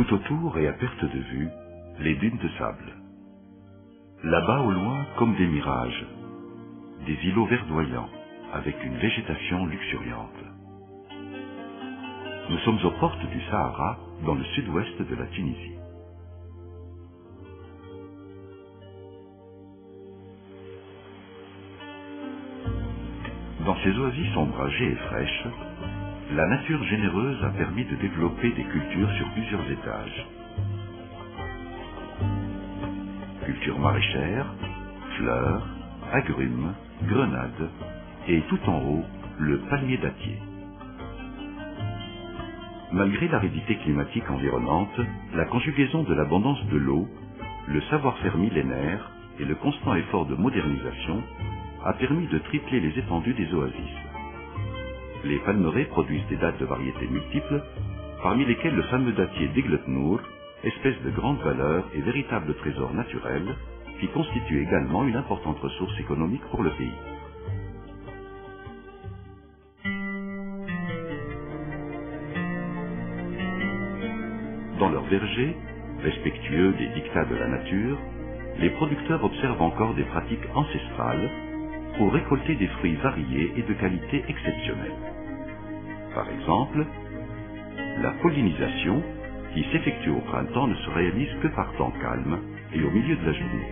Tout autour et à perte de vue, les dunes de sable. Là-bas au loin, comme des mirages, des îlots verdoyants avec une végétation luxuriante. Nous sommes aux portes du Sahara, dans le sud-ouest de la Tunisie. Dans ces oasis ombragées et fraîches, la nature généreuse a permis de développer des cultures sur plusieurs étages. Cultures maraîchères, fleurs, agrumes, grenades et tout en haut, le palmier dattier. Malgré l'aridité climatique environnante, la conjugaison de l'abondance de l'eau, le savoir-faire millénaire et le constant effort de modernisation a permis de tripler les étendues des oasis. Les palmeraies produisent des dattes de variétés multiples, parmi lesquelles le fameux dattier d'Egletnour, espèce de grande valeur et véritable trésor naturel, qui constitue également une importante ressource économique pour le pays. Dans leurs vergers, respectueux des dictats de la nature, les producteurs observent encore des pratiques ancestrales pour récolter des fruits variés et de qualité exceptionnelle. Par exemple, la pollinisation, qui s'effectue au printemps, ne se réalise que par temps calme et au milieu de la journée.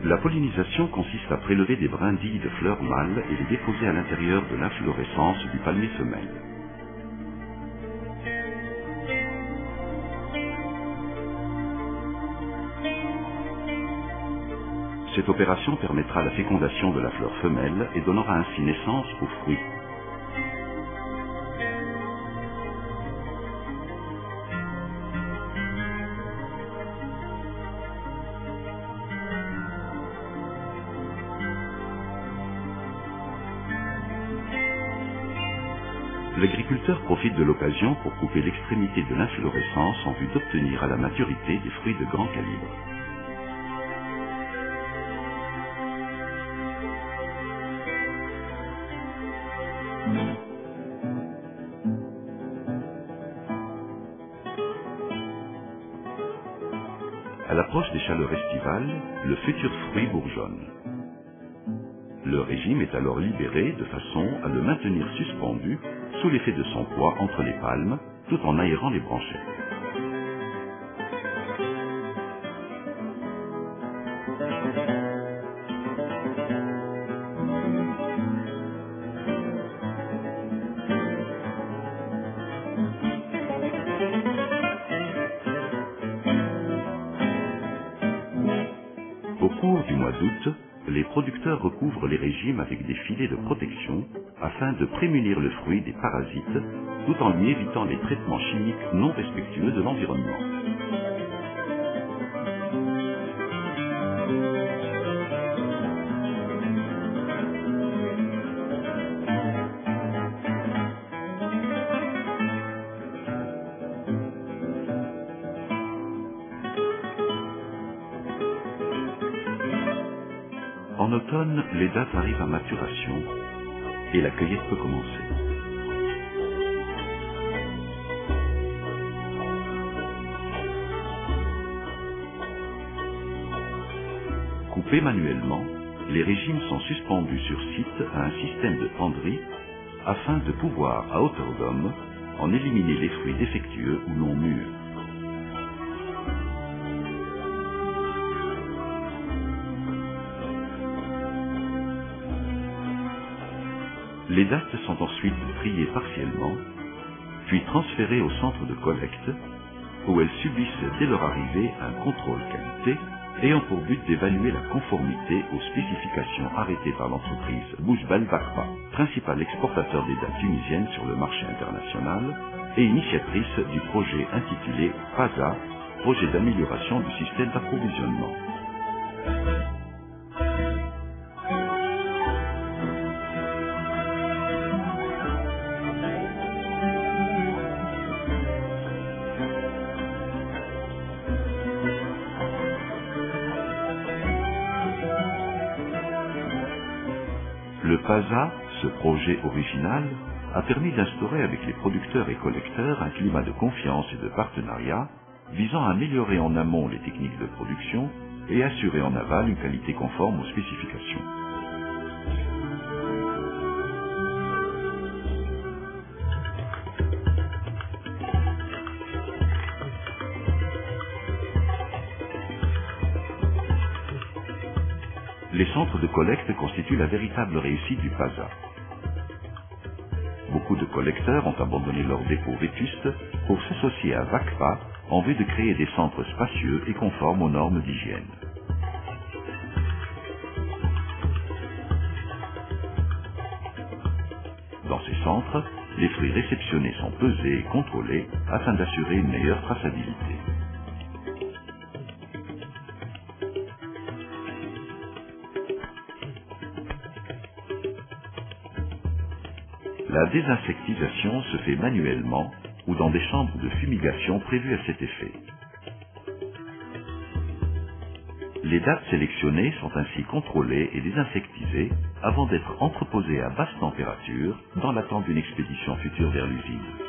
La pollinisation consiste à prélever des brindilles de fleurs mâles et les déposer à l'intérieur de l'inflorescence du palmier femelle. Cette opération permettra la fécondation de la fleur femelle et donnera ainsi naissance aux fruits. L'agriculteur profite de l'occasion pour couper l'extrémité de l'inflorescence en vue d'obtenir à la maturité des fruits de grand calibre. À l'approche des chaleurs estivales, le futur fruit bourgeonne. Le régime est alors libéré de façon à le maintenir suspendu sous l'effet de son poids entre les palmes, tout en aérant les branchettes. Au cours du mois d'août, les producteurs recouvrent les régimes avec des filets de protection afin de prémunir le fruit des parasites tout en lui évitant les traitements chimiques non respectueux de l'environnement. En automne, les dattes arrivent à maturation et la cueillette peut commencer. Coupés manuellement, les régimes sont suspendus sur site à un système de penderie afin de pouvoir, à hauteur d'homme, en éliminer les fruits défectueux ou non mûrs. Les dattes sont ensuite triées partiellement, puis transférées au centre de collecte, où elles subissent dès leur arrivée un contrôle qualité, ayant pour but d'évaluer la conformité aux spécifications arrêtées par l'entreprise Boujbel Bakra, principal exportateur des dattes tunisiennes sur le marché international et initiatrice du projet intitulé PASA, projet d'amélioration du système d'approvisionnement. Le PASA, ce projet original, a permis d'instaurer avec les producteurs et collecteurs un climat de confiance et de partenariat visant à améliorer en amont les techniques de production et assurer en aval une qualité conforme aux spécifications. Les centres de collecte constituent la véritable réussite du PASA. Beaucoup de collecteurs ont abandonné leurs dépôts vétustes pour s'associer à VACPA en vue de créer des centres spacieux et conformes aux normes d'hygiène. Dans ces centres, les fruits réceptionnés sont pesés et contrôlés afin d'assurer une meilleure traçabilité. La désinsectisation se fait manuellement ou dans des chambres de fumigation prévues à cet effet. Les dates sélectionnées sont ainsi contrôlées et désinsectisées avant d'être entreposées à basse température dans l'attente d'une expédition future vers l'usine.